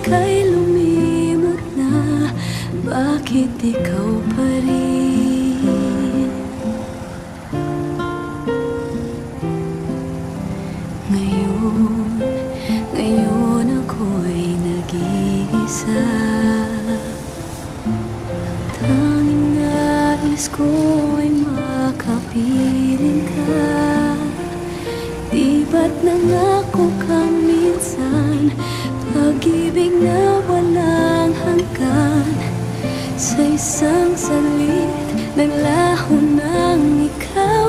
ika'y lumimot na, bakit ikaw pa rin? Ngayon ako'y nag-iisa. Tanging nais ko ay makapiling ka. Di ba't nangako kang minsan, pag-ibig na walang hanggan. Sa isang salit, naglaho ng ikaw